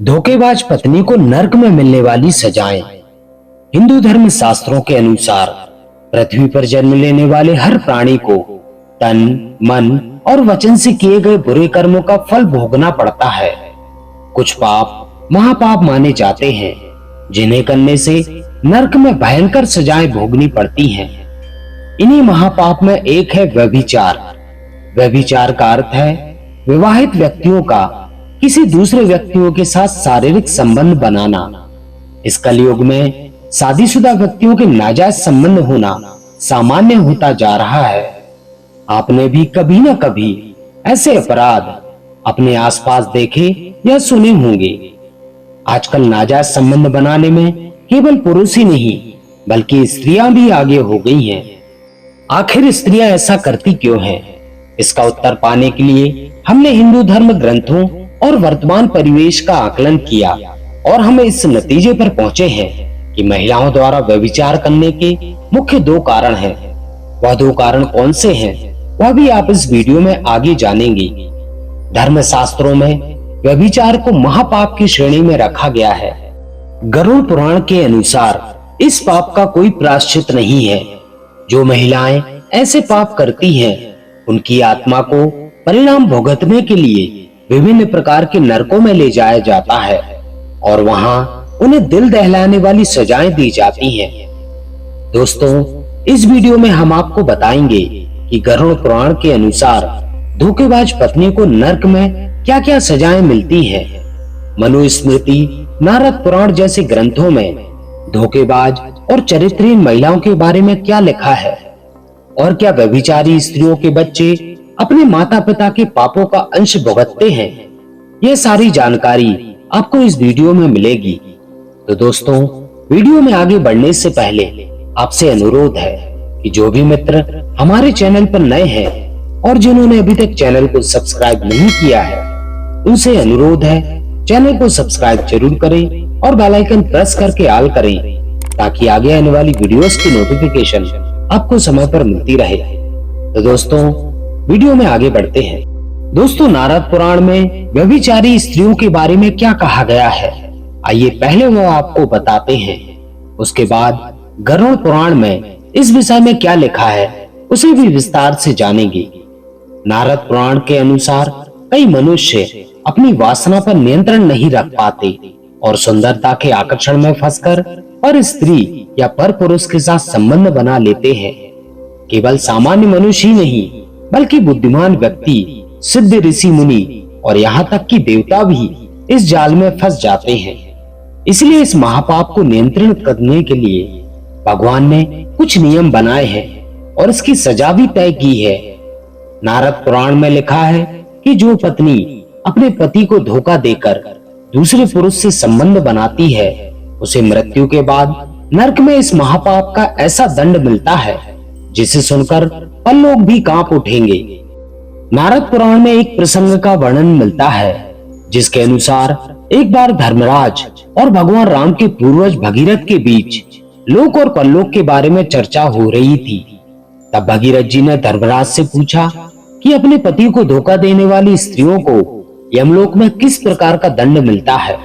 धोखेबाज पत्नी को नर्क में मिलने वाली सजाएं। हिंदू धर्म शास्त्रों के अनुसार पृथ्वी पर जन्म लेने वाले हर प्राणी को तन, मन और वचन से किए गए बुरे कर्मों का फल भोगना पड़ता है। कुछ पाप महापाप माने जाते हैं, जिन्हें करने से नर्क में भयंकर सजाएं भोगनी पड़ती हैं। इन्हीं महापाप में एक है व्यभिचार। व्यभिचार का अर्थ है विवाहित व्यक्तियों का किसी दूसरे व्यक्तियों के साथ शारीरिक संबंध बनाना। इस कलयुग में शादीशुदा व्यक्तियों के नाजायज संबंध होना सामान्य होता जा रहा है। आपने भी कभी न कभी ऐसे अपराध अपने आसपास देखे या सुने होंगे। आजकल नाजायज संबंध बनाने में केवल पुरुष ही नहीं बल्कि स्त्रियां भी आगे हो गई हैं। आखिर स्त्रियां ऐसा करती क्यों हैं? इसका उत्तर पाने के लिए हमने हिंदू धर्म ग्रंथों और वर्तमान परिवेश का आकलन किया और हम इस नतीजे पर पहुंचे हैं कि महिलाओं द्वारा व्यभिचार करने के मुख्य दो कारण हैं। वह दो कारण कौन से हैं वह भी आप इस वीडियो में आगे जानेंगे। धर्म शास्त्रों में व्यभिचार को महापाप की श्रेणी में रखा गया है। गरुड़ पुराण के अनुसार इस पाप का कोई प्रायश्चित नहीं है। जो महिलाएं ऐसे पाप करती हैं उनकी आत्मा को परिणाम भुगतने के लिए विभिन्न प्रकार के नरकों में ले जाया जाता है और वहां उन्हें दिल दहलाने वाली सजाएं दी जाती हैं। दोस्तों, इस वीडियो में हम आपको बताएंगे कि गरुड़ पुराण के अनुसार धोखेबाज पत्नी को नर्क में क्या क्या सजाएं मिलती हैं। मनुस्मृति, नारद पुराण जैसे ग्रंथों में धोखेबाज और चरित्रहीन महिलाओं के बारे में क्या लिखा है और क्या व्यभिचारी स्त्रियों के बच्चे अपने माता पिता के पापों का अंश भुगतते हैं। यह सारी जानकारी आपको इस वीडियो में मिलेगी। तो दोस्तों, वीडियो में आगे बढ़ने से पहले आपसे अनुरोध है कि जो भी मित्र हमारे चैनल पर नए हैं और जिन्होंने अभी तक चैनल को सब्सक्राइब नहीं किया है उनसे अनुरोध है चैनल को सब्सक्राइब जरूर करें और बेल आइकन प्रेस करके ऑल करें ताकि आगे आने वाली वीडियोस की नोटिफिकेशन आपको समय पर मिलती रहे। तो दोस्तों, वीडियो में आगे बढ़ते हैं। दोस्तों, नारद पुराण में व्यभिचारी स्त्रियों के बारे में क्या कहा गया है, आइए पहले वो आपको बताते हैं। उसके बाद गरुड़ पुराण में इस विषय में क्या लिखा है उसे भी विस्तार से जानेंगे। नारद पुराण के अनुसार कई मनुष्य अपनी वासना पर नियंत्रण नहीं रख पाते और सुंदरता के आकर्षण में फंसकर पर स्त्री या पर पुरुष के साथ संबंध बना लेते हैं। केवल सामान्य मनुष्य ही नहीं बल्कि बुद्धिमान व्यक्ति, सिद्ध ऋषि मुनि और यहाँ तक कि देवता भी इस जाल में फंस जाते हैं। इसलिए इस महापाप को नियंत्रित करने के लिए भगवान ने कुछ नियम बनाए हैं और इसकी सजा भी तय की है। नारद पुराण में लिखा है कि जो पत्नी अपने पति को धोखा देकर दूसरे पुरुष से संबंध बनाती है उसे मृत्यु के बाद नरक में इस महापाप का ऐसा दंड मिलता है जिसे सुनकर परलोक भी कांप उठेंगे। नारद पुराण में एक प्रसंग का वर्णन मिलता है जिसके अनुसार एक बार धर्मराज और भगवान राम के पूर्वज भगीरथ के बीच लोक और परलोक के बारे में चर्चा हो रही थी। तब भगीरथ जी ने धर्मराज से पूछा कि अपने पति को धोखा देने वाली स्त्रियों को यमलोक में किस प्रकार का दंड मिलता है।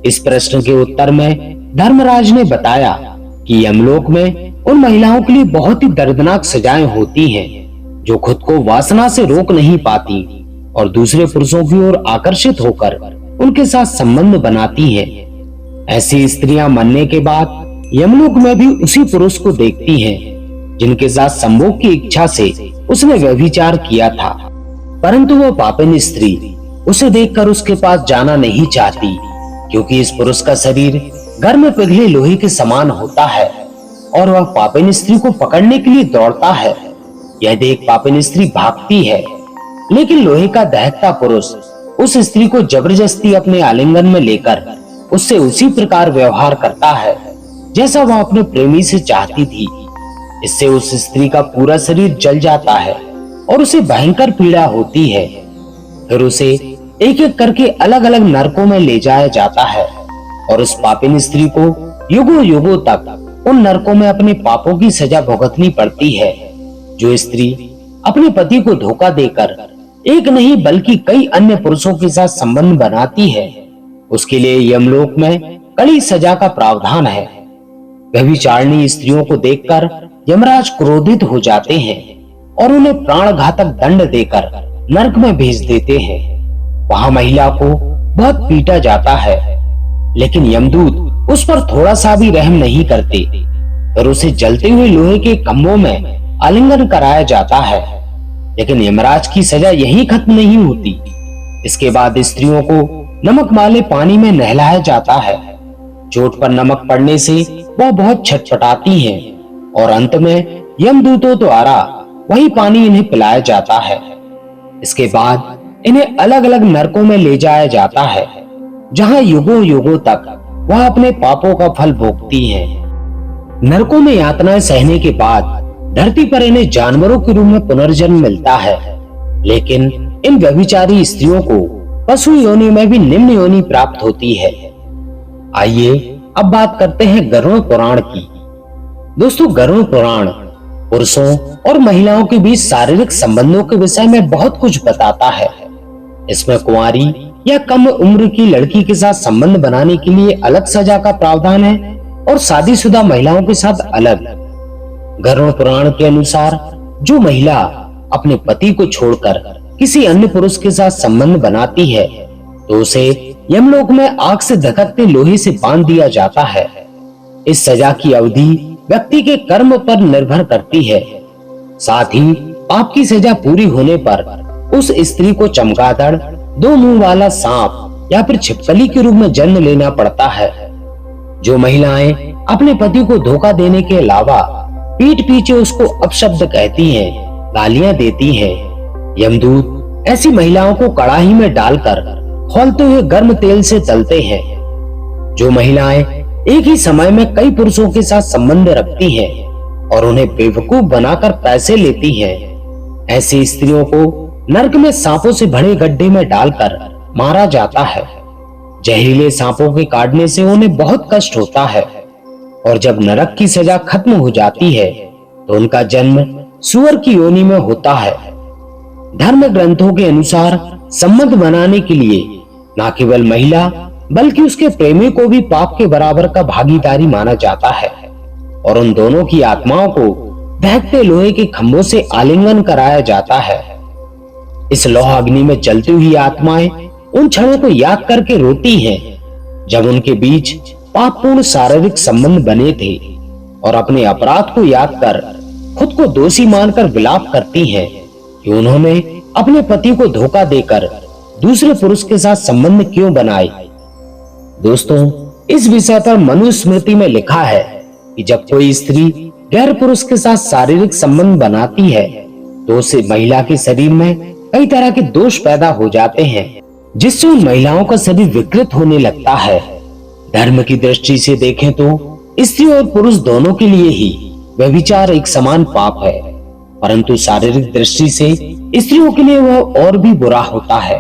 इस प्रश्न के उत्तर में धर्मराज ने बताया कि यमलोक में उन महिलाओं के लिए बहुत ही दर्दनाक सजाएं होती हैं जो खुद को वासना से रोक नहीं पाती और दूसरे पुरुषों की ओर आकर्षित होकर उनके साथ संबंध बनाती हैं। ऐसी स्त्रियां मरने के बाद यमलोक में भी उसी पुरुष को देखती हैं जिनके साथ संभोग की इच्छा से उसने व्यभिचार किया था, परंतु वो पापिन स्त्री उसे देखकर उसके पास जाना नहीं चाहती क्योंकि इस पुरुष का शरीर घर में पिघले लोहे के समान होता है और वह पापिन स्त्री को पकड़ने के लिए दौड़ता है। यह देख पापिन स्त्री भागती है, लेकिन लोहे का दहकता पुरुष उस स्त्री को जबरदस्ती अपने आलिंगन में लेकर उससे उसी प्रकार व्यवहार करता है जैसा वह अपने प्रेमी से चाहती थी। इससे उस स्त्री का पूरा शरीर जल जाता है और उसे भयंकर पीड़ा होती है। फिर उसे एक एक करके अलग अलग नरकों में ले जाया जाता है और उस पापिन स्त्री को युगों युगों तक उन नरकों में अपने पापों की सजा भुगतनी पड़ती है। जो स्त्री अपने पति को धोखा देकर एक नहीं बल्कि कई अन्य पुरुषों के साथ संबंध बनाती है उसके लिए यमलोक में कड़ी सजा का प्रावधान है। व्यभिचारिणी स्त्रियों को देखकर यमराज क्रोधित हो जाते हैं और उन्हें प्राणघातक दंड देकर नरक में भेज देते हैं। वहां महिला को बहुत पीटा जाता है, लेकिन यमदूत उस पर थोड़ा सा भी रहम नहीं करते और उसे जलते हुए लोहे के खंभों में आलिंगन कराया जाता है। लेकिन यमराज की सजा यहीं खत्म नहीं होती। इसके बाद स्त्रियों को नमक वाले पानी में नहलाया जाता है। चोट पर नमक पड़ने से वह बहुत छटपटाती हैं और अंत में यमदूतों द्वारा वही पानी इन्हें पिलाया जाता है। इसके बाद इन्हें अलग अलग नरकों में ले जाया जाता है, जहां युगों युगों तक वह अपने पापों का फल भोगती हैं। नरकों में यातनाएं सहने के बाद धरती पर इन्हें जानवरों के रूप में पुनर्जन्म मिलता है, लेकिन इन व्यभिचारी स्त्रियों को पशु योनि में भी निम्न योनि प्राप्त होती है। आइए अब बात करते हैं गरुड़ पुराण की। दोस्तों, गरुड़ पुराण पुरुषों और महिलाओं के बीच शारीरिक संबंधों के विषय में बहुत कुछ बताता है। इसमें कुंवारी या कम उम्र की लड़की के साथ संबंध बनाने के लिए अलग सजा का प्रावधान है और शादीशुदा महिलाओं के साथ अलग। गरुड़ पुराण के अनुसार जो महिला अपने पति को छोड़कर किसी अन्य पुरुष के साथ संबंध बनाती है तो उसे यमलोक में आग से धधकते लोहे से बांध दिया जाता है। इस सजा की अवधि व्यक्ति के कर्म पर निर्भर करती है। साथ ही पाप की सजा पूरी होने पर उस स्त्री को चमगादड़, दो मुंह वाला सांप या फिर छिपकली के रूप में जन्म लेना पड़ता है। जो महिलाएं अपने पति को धोखा देने के अलावा पीठ पीछे उसको अपशब्द कहती हैं, गालियां देती हैं, यमदूत ऐसी महिलाओं को कड़ाही में डालकर खौलते हुए गर्म तेल से तलते हैं। जो महिलाएं एक ही समय में कई पुरुषों के साथ संबंध रखती हैं और उन्हें बेवकूफ बनाकर पैसे लेती हैं, ऐसी स्त्रियों को नरक में सांपों से भरे गड्ढे में डालकर मारा जाता है। जहरीले सांपों के काटने से उन्हें बहुत कष्ट होता है और जब नरक की सजा खत्म हो जाती है तो उनका जन्म सूअर की योनि में होता है। धर्म ग्रंथों के अनुसार संबंध बनाने के लिए न केवल महिला बल्कि उसके प्रेमी को भी पाप के बराबर का भागीदारी माना जाता है और उन दोनों की आत्माओं को दहकते लोहे के खंभों से आलिंगन कराया जाता है। इस लोह अग्नि में जलती हुई आत्माएं उन क्षणों को याद करके रोती हैं जब उनके बीच पापपूर्ण शारीरिक संबंध बने थे और अपने अपराध को याद कर खुद को दोषी मानकर विलाप करती हैं कि उन्होंने अपने पति को धोखा देकर दूसरे पुरुष के साथ संबंध क्यों बनाए। दोस्तों, इस विषय पर मनुस्मृति में लिखा है कि जब कोई स्त्री गैर पुरुष के साथ शारीरिक संबंध बनाती है तो उसे महिला के शरीर में कई तरह के दोष पैदा हो जाते हैं, जिससे उन महिलाओं का शरीर विकृत होने लगता है। धर्म की दृष्टि से देखें तो स्त्री और पुरुष दोनों के लिए ही व्यभिचार एक समान पाप है, परंतु शारीरिक दृष्टि से स्त्रियों के लिए वह और भी बुरा होता है।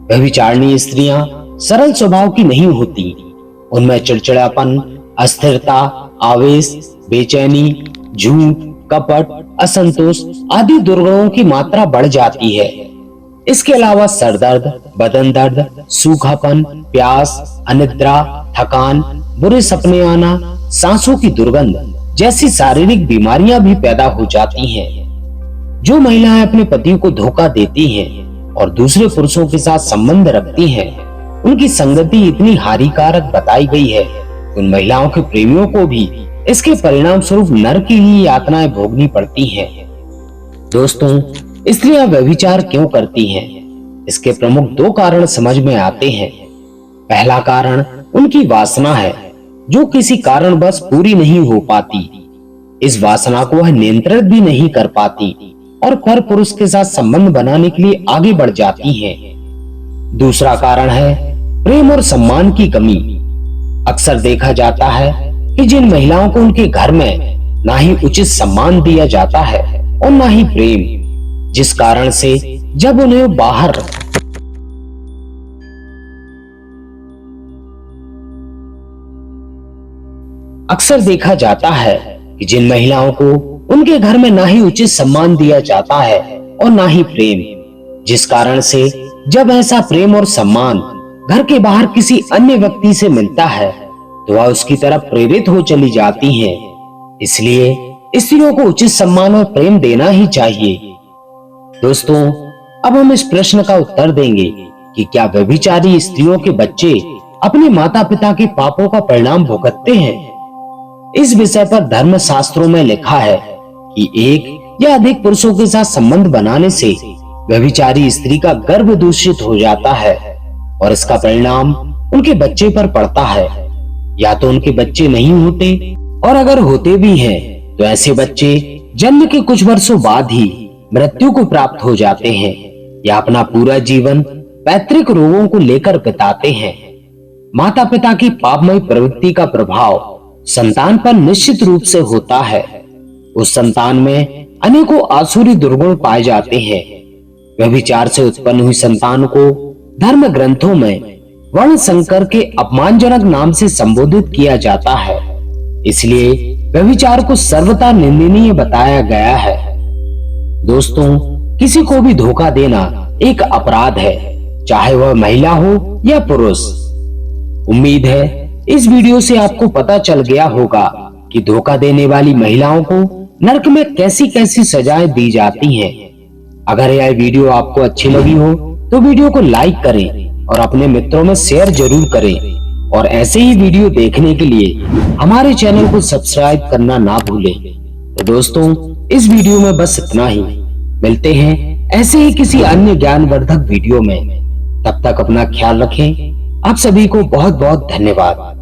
व्यभिचारिणी स्त्रियां सरल स्वभाव की नहीं होती। उनमें चिड़चिड़ापन, अस्थिरता, आवेश, बेचैनी, झूठ, कपट, असंतोष आदि दुर्गुणों की मात्रा बढ़ जाती है। इसके अलावा सरदर्द, बदन दर्द, सूखापन, प्यास, अनिद्रा, थकान, बुरे सपने आना, सांसों की दुर्गंध जैसी शारीरिक बीमारियां भी पैदा हो जाती हैं। जो महिलाएं अपने पति को धोखा देती हैं और दूसरे पुरुषों के साथ संबंध रखती हैं, उनकी संगति इतनी हानिकारक बताई गई है उन महिलाओं के प्रेमियों को भी इसके परिणाम स्वरूप नरक की ही यातनाएं भोगनी पड़ती हैं। दोस्तों, स्त्रियां व्यभिचार क्यों करती हैं? इसके प्रमुख दो कारण समझ में आते हैं। पहला कारण उनकी वासना है, जो किसी कारणवश पूरी नहीं हो पाती। इस वासना को वह नियंत्रित भी नहीं कर पाती और पर पुरुष के साथ संबंध बनाने के लिए आगे बढ़ जाती हैं। दूसरा कारण है प्रेम और सम्मान की कमी। अक्सर देखा जाता है कि जिन महिलाओं को उनके घर में ना ही उचित सम्मान दिया जाता है और ना ही प्रेम, जिस कारण से जब उन्हें बाहर अक्सर देखा जाता है कि जिन महिलाओं को उनके घर में ना ही उचित सम्मान दिया जाता है और ना ही प्रेम, जिस कारण से जब ऐसा प्रेम और सम्मान घर के बाहर किसी अन्य व्यक्ति से मिलता है तो वह उसकी तरफ प्रेरित हो चली जाती हैं। इसलिए स्त्रियों को उचित सम्मान और प्रेम देना ही चाहिए। दोस्तों, अब हम इस प्रश्न का उत्तर देंगे कि क्या व्यभिचारी स्त्रियों के बच्चे अपने माता पिता के पापों का परिणाम भुगतते हैं? इस विषय पर धर्म शास्त्रों में लिखा है कि एक या अधिक पुरुषों के साथ संबंध बनाने से व्यभिचारी स्त्री का गर्भ दूषित हो जाता है और इसका परिणाम उनके बच्चे पर पड़ता है। या तो उनके बच्चे नहीं होते, और अगर होते भी हैं तो ऐसे बच्चे जन्म के कुछ वर्षों बाद ही मृत्यु को प्राप्त हो जाते हैं या अपना पूरा जीवन पैतृक रोगों को लेकर बिताते हैं। माता पिता की पापमयी प्रवृत्ति का प्रभाव संतान पर निश्चित रूप से होता है। उस संतान में अनेकों आसुरी दुर्गुण पाए जाते हैं। व्यभिचार से उत्पन्न हुई संतान को धर्म ग्रंथों में वर्ण संकर के अपमानजनक नाम से संबोधित किया जाता है। इसलिए व्यभिचार को सर्वथा निंदनीय बताया गया है। दोस्तों, किसी को भी धोखा देना एक अपराध है, चाहे वह महिला हो या पुरुष। उम्मीद है इस वीडियो से आपको पता चल गया होगा कि धोखा देने वाली महिलाओं को नरक में कैसी कैसी सजाएं दी जाती हैं। अगर यह वीडियो आपको अच्छी लगी हो तो वीडियो को लाइक करें और अपने मित्रों में शेयर जरूर करें। और ऐसे ही वीडियो देखने के लिए हमारे चैनल को सब्सक्राइब करना ना भूलें। तो दोस्तों, इस वीडियो में बस इतना ही। मिलते हैं ऐसे ही किसी अन्य ज्ञानवर्धक वीडियो में। तब तक अपना ख्याल रखें। आप सभी को बहुत बहुत धन्यवाद।